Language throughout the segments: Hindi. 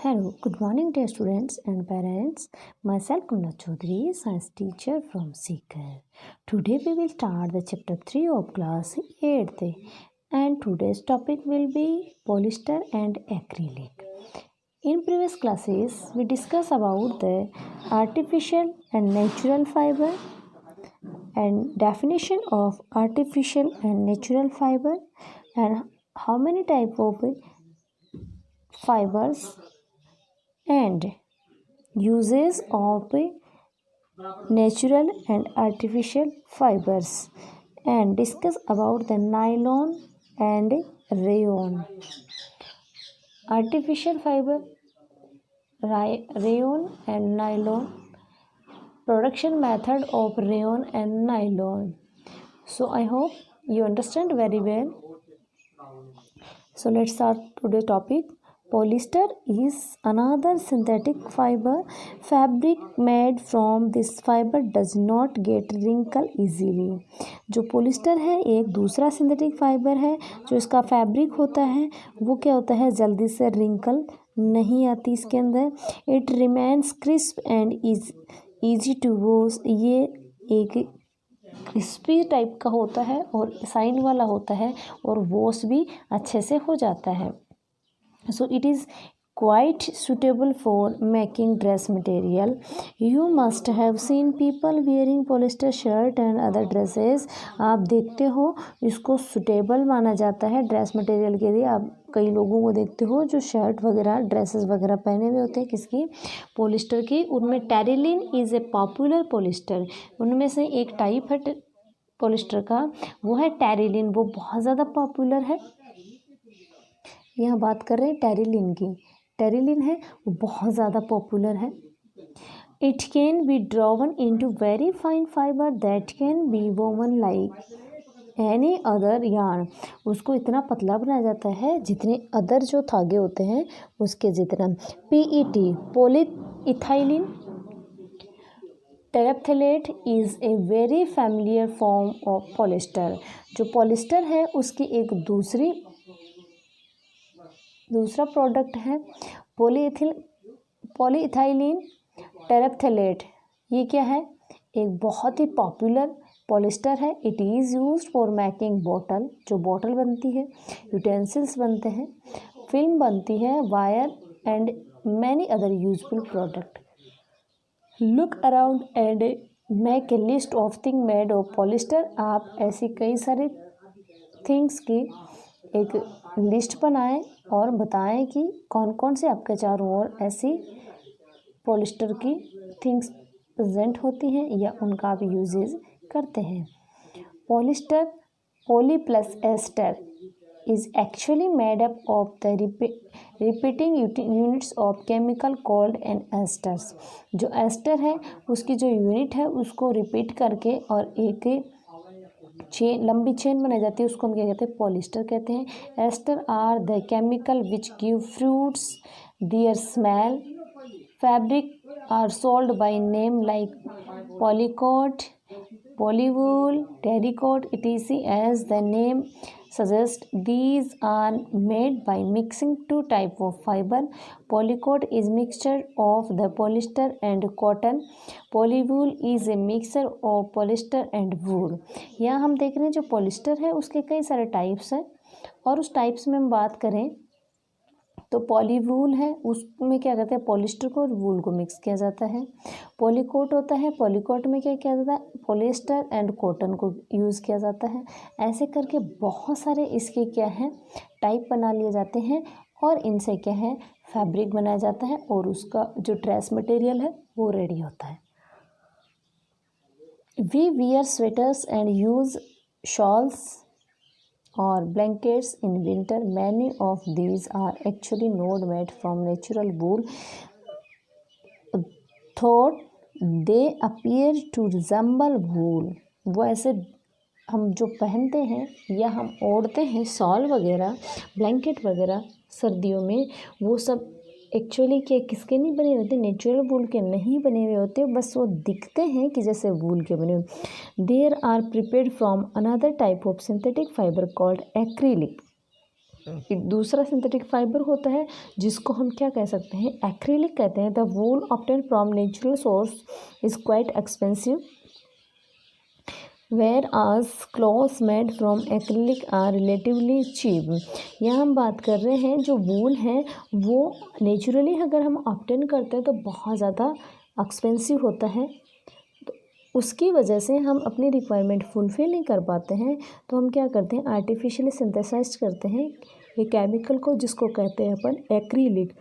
Hello, good morning dear students and parents. Myself Kumla Chaudhary, science teacher from Seeker. Today we will start the chapter 3 of class 8th and today's topic will be polyester and acrylic. In previous classes we discussed about the artificial and natural fiber and definition of artificial and natural fiber and how many type of fibers and uses of natural and artificial fibers and discuss about the nylon and rayon. Artificial fiber, rayon and nylon, production method of rayon and nylon. So I hope you understand very well. So let's start today's topic. Polyester is another synthetic fiber. Fabric made from this fiber does not get wrinkle easily. जो पोलिस्टर है एक दूसरा सिंथेटिक फाइबर है जो इसका फैब्रिक होता है वो क्या होता है जल्दी से रिंकल नहीं आती इसके अंदर. It remains crisp and easy to wash. ये एक क्रिस्पी टाइप का होता है और साइन वाला होता है और वॉश भी अच्छे से हो जाता है. So it is quite suitable for making dress material. You must have seen people wearing polyester shirt and other dresses. आप देखते हो इसको suitable माना जाता है ड्रेस मटेरियल के लिए. आप कई लोगों को देखते हो जो शर्ट वगैरह ड्रेसेस वगैरह पहने हुए होते हैं किसकी, पोलिस्टर की. उनमें Terylene is a popular polyester. उनमें से एक टाइप है पोलिस्टर का वो है टेरिलिन. वो बहुत ज़्यादा पॉपुलर है. यहाँ बात कर रहे हैं टेरिलिन की. टेरिलिन है वो बहुत ज़्यादा पॉपुलर है. It can be drawn into very fine fibre that can be woven like any other yarn. उसको इतना पतला बनाया जाता है जितने अदर जो धागे होते हैं उसके जितना. PET polyethylene terephthalate is a very familiar form of polyester. जो पॉलिस्टर है उसकी एक दूसरा प्रोडक्ट है पॉलीइथाइलिन टेरेप्थेलेट. ये क्या है, एक बहुत ही पॉपुलर पॉलिस्टर है. It is used for making bottle. जो बॉटल बनती है, यूटेंसिल्स बनते हैं, फिल्म बनती है, wire and many other useful product. Look around and make a list of thing made of polyester. आप ऐसी कई सारे थिंग्स की एक लिस्ट बनाएं और बताएं कि कौन कौन से आपके चारों ओर ऐसी पॉलिस्टर की थिंग्स प्रेजेंट होती हैं या उनका आप यूजेज करते हैं. Polyester poly plus ester is actually made up of the repeating units of chemical called an esters. जो एस्टर है उसकी जो यूनिट है उसको रिपीट करके और एक लंबी चेन बनाई जाती है उसको हम क्या कहते हैं, पॉलिस्टर कहते हैं. Esters are the chemical which give fruits their smell. Fabric are sold by name like Polycot, Polywool, Terricot etc. as the name suggests, these are made by mixing two type of fiber. Polycoat is mixture of the polyester and cotton. Polywool is a mixture of polyester and wool. यहाँ हम देख रहे हैं जो पॉलिस्टर है उसके कई सारे टाइप्स हैं और उस टाइप्स में हम बात करें तो पॉलीवूल है उसमें क्या कहते हैं, पॉलिस्टर को और वूल को मिक्स किया जाता है. पॉलीकोट होता है, पॉलीकोट में क्या किया जाता है, पॉलिस्टर एंड कॉटन को यूज़ किया जाता है. ऐसे करके बहुत सारे इसके क्या हैं टाइप बना लिए जाते हैं और इनसे क्या है फैब्रिक बनाया जाता है और उसका जो ड्रेस मटेरियल है वो रेडी होता है. We wear sweaters and use shawls or blankets in winter. Many of these are actually not made from natural wool, though they appear to resemble wool. वो ऐसे हम जो पहनते हैं या हम ओढ़ते हैं शॉल वगैरह ब्लैंकेट वगैरह सर्दियों में, वो सब एक्चुअली क्या किसके नहीं बने होते, नेचुरल वूल के नहीं बने हुए होते, बस वो दिखते हैं कि जैसे वूल के बने हुए. There are prepared from another type of synthetic fibre called acrylic. दूसरा सिंथेटिक फाइबर होता है जिसको हम क्या कह सकते हैं, एक्रिलिक कहते हैं। The wool obtain from natural source is quite expensive whereas clothes made from acrylic are relatively cheap. यहाँ हम बात कर रहे हैं जो वूल है वो नेचुरली अगर हम ऑब्टेन करते हैं तो बहुत ज़्यादा एक्सपेंसिव होता है, तो उसकी वजह से हम अपनी रिक्वायरमेंट फुलफिल नहीं कर पाते हैं, तो हम क्या करते हैं, आर्टिफिशियली सिंथेसाइज करते हैं ये केमिकल को जिसको कहते हैं अपन एक्रिलिक,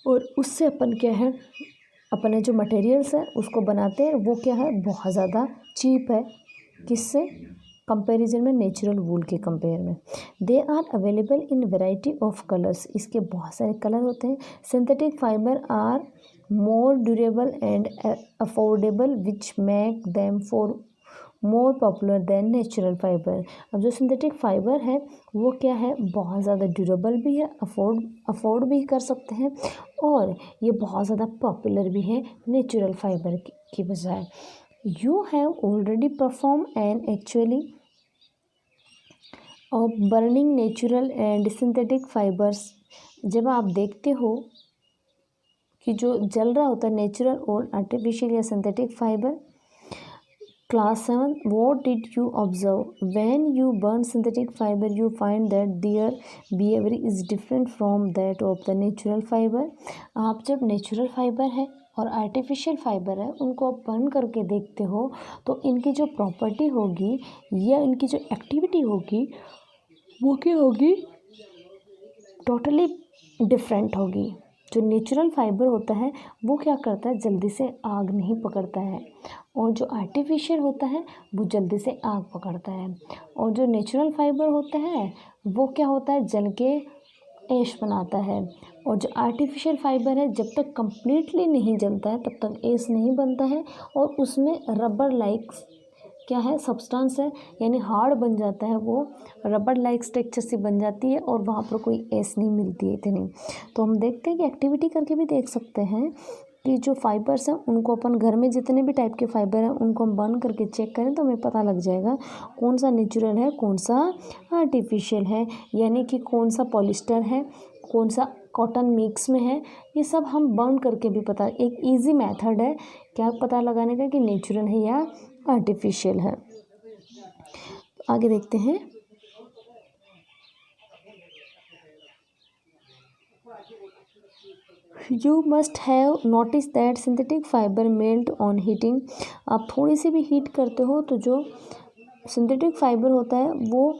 और उससे अपन क्या है अपने जो मटेरियल्स है उसको बनाते हैं, वो क्या है बहुत ज़्यादा चीप है किससे कंपैरिजन में, नेचुरल वूल के कंपेयर में। They are available in variety of colours, इसके बहुत सारे कलर होते हैं। Synthetic fibre are more durable and affordable which make them for more popular than natural fibre. अब जो सिंथेटिक फाइबर है वो क्या है बहुत ज़्यादा ड्यूरेबल भी है, अफोर्ड भी कर सकते हैं, और ये बहुत ज़्यादा पॉपुलर भी है नेचुरल फाइबर की बजाय। You have already perform and actually of burning natural and synthetic fibres. जब आप देखते हो कि जो जल रहा होता है नेचुरल और आर्टिफिशियल या synthetic fibre. Class 7, what did you observe? When you burn synthetic fiber, you find that their behavior is different from that of the natural fiber. आप जब नेचुरल फाइबर है और आर्टिफिशियल फाइबर है उनको आप बर्न करके देखते हो तो इनकी जो प्रॉपर्टी होगी या इनकी जो एक्टिविटी होगी वो क्या होगी, टोटली डिफरेंट होगी। जो नेचुरल फाइबर होता है वो क्या करता है, जल्दी से आग नहीं पकड़ता है, और जो आर्टिफिशियल होता है वो जल्दी से आग पकड़ता है। और जो नेचुरल फाइबर होता है वो क्या होता है, जल के ऐश बनाता है, और जो आर्टिफिशियल फाइबर है जब तक कंप्लीटली नहीं जलता है तब तक ऐश नहीं बनता है, और उसमें रबर लाइक क्या है सब्सटेंस है, यानी हार्ड बन जाता है, वो रबर लाइक स्ट्रक्चर सी बन जाती है और वहाँ पर कोई ऐश नहीं मिलती है इतनी। तो हम देखते हैं कि एक्टिविटी करके भी देख सकते हैं कि जो फाइबर्स हैं उनको अपन घर में जितने भी टाइप के फाइबर हैं उनको हम बर्न करके चेक करें तो हमें पता लग जाएगा कौन सा नेचुरल है कौन सा आर्टिफिशियल है, यानी कि कौन सा पॉलिस्टर है कौन सा कॉटन मिक्स में है, ये सब हम बर्न करके भी पता, एक इजी मेथड है क्या पता लगाने का कि नेचुरल है या आर्टिफिशियल है। आगे देखते हैं। You must have notice that synthetic fibre melt on heating. आप थोड़ी सी भी हीट करते हो तो जो सिंथेटिक फाइबर होता है वो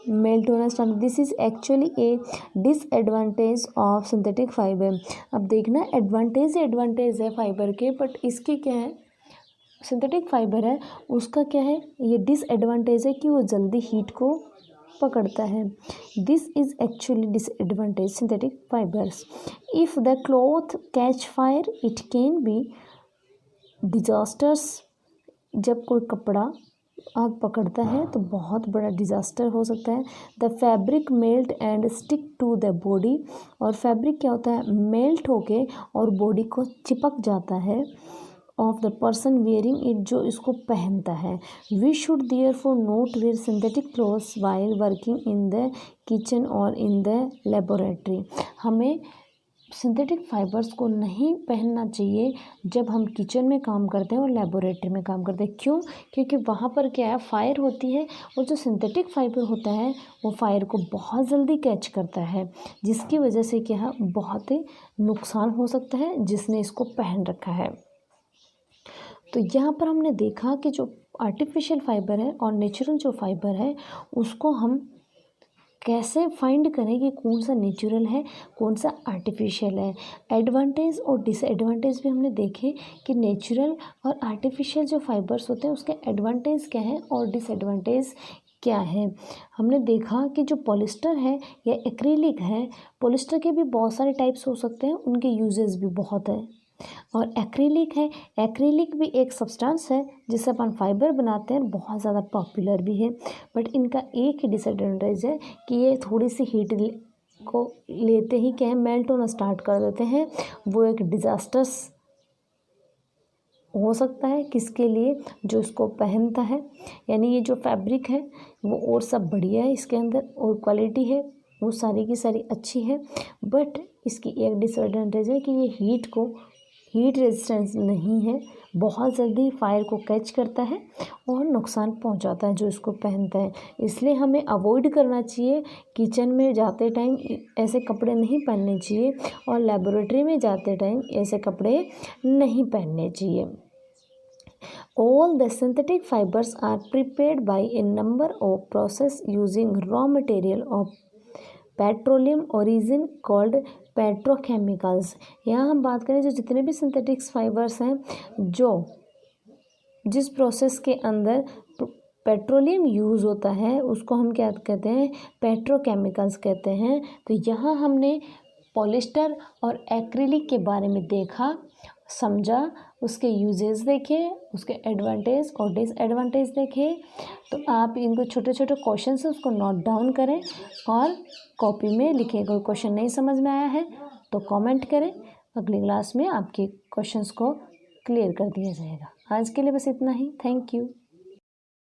मेल्ट होना start. This is actually A disadvantage of synthetic fibre. अब देखना एडवांटेज है फाइबर के, बट इसके क्या है, सिंथेटिक फाइबर है उसका क्या है, ये डिसएडवांटेज है कि वो जल्दी हीट को पकड़ता है। This is actually disadvantage synthetic fibres. If the cloth catch fire it can B disasters. जब कोई कपड़ा आग पकड़ता है तो बहुत बड़ा डिज़ास्टर हो सकता है। The fabric melt and stick to the body. और फैब्रिक क्या होता है, मेल्ट होके और बॉडी को चिपक जाता है of the person wearing it, जो इसको पहनता है। We should therefore not wear synthetic clothes while working in the kitchen और इन द लेबोरेटरी। हमें सिंथेटिक फाइबर्स को नहीं पहनना चाहिए जब हम किचन में काम करते हैं और लेबोरेटरी में काम करते हैं। क्यों? क्योंकि वहाँ पर क्या है, फायर होती है, और जो सिंथेटिक फाइबर होता है वो फायर को बहुत जल्दी कैच करता है, जिसकी वजह से क्या है बहुत ही नुकसान हो सकता है जिसने इसको पहन रखा है। तो यहाँ पर हमने देखा कि जो आर्टिफिशियल फाइबर है और नेचुरल जो फाइबर है उसको हम कैसे फाइंड करें कि कौन सा नेचुरल है कौन सा आर्टिफिशियल है। एडवांटेज और डिसएडवांटेज भी हमने देखे कि नेचुरल और आर्टिफिशियल जो फाइबर्स होते हैं उसके एडवांटेज क्या है और डिसएडवांटेज क्या है। हमने देखा कि जो पॉलिस्टर है या एक्रिलिक है, पॉलिस्टर के भी बहुत सारे टाइप्स हो सकते हैं, उनके यूजेस भी बहुत है। और एक्रिलिक है, एक्रिलिक भी एक सब्सटेंस है जिससे अपन फाइबर बनाते हैं, बहुत ज़्यादा पॉपुलर भी है, बट इनका एक ही डिसएडवांटेज है कि ये थोड़ी सी हीट को लेते ही क्या है मेल्ट होना स्टार्ट कर देते हैं। वो एक डिजास्टर्स हो सकता है किसके लिए, जो इसको पहनता है। यानी ये जो फैब्रिक है वो और सब बढ़िया है, इसके अंदर और क्वालिटी है वो सारी की सारी अच्छी है, बट इसकी एक डिसएडवांटेज है कि ये हीट रेजिस्टेंस नहीं है, बहुत जल्दी फायर को कैच करता है और नुकसान पहुंचाता है जो इसको पहनता है। इसलिए हमें अवॉइड करना चाहिए, किचन में जाते टाइम ऐसे कपड़े नहीं पहनने चाहिए और लेबोरेटरी में जाते टाइम ऐसे कपड़े नहीं पहनने चाहिए। All the synthetic fibers are prepared by a number of process using raw material of petroleum origin called petrochemicals. यहाँ हम बात करें जो जितने भी सिंथेटिक्स फाइबर्स हैं जो जिस प्रोसेस के अंदर पेट्रोलियम यूज़ होता है उसको हम क्या कहते हैं, पेट्रोकेमिकल्स कहते हैं। तो यहाँ हमने पॉलिस्टर और एक्रिलिक के बारे में देखा, समझा, उसके यूजेस देखे, उसके एडवांटेज और डिसएडवांटेज देखे। तो आप इनको छोटे छोटे क्वेश्चन से उसको नोट डाउन करें और कॉपी में लिखें। कोई क्वेश्चन नहीं समझ में आया है तो कमेंट करें, अगली क्लास में आपके क्वेश्चंस को क्लियर कर दिया जाएगा। आज के लिए बस इतना ही। Thank you.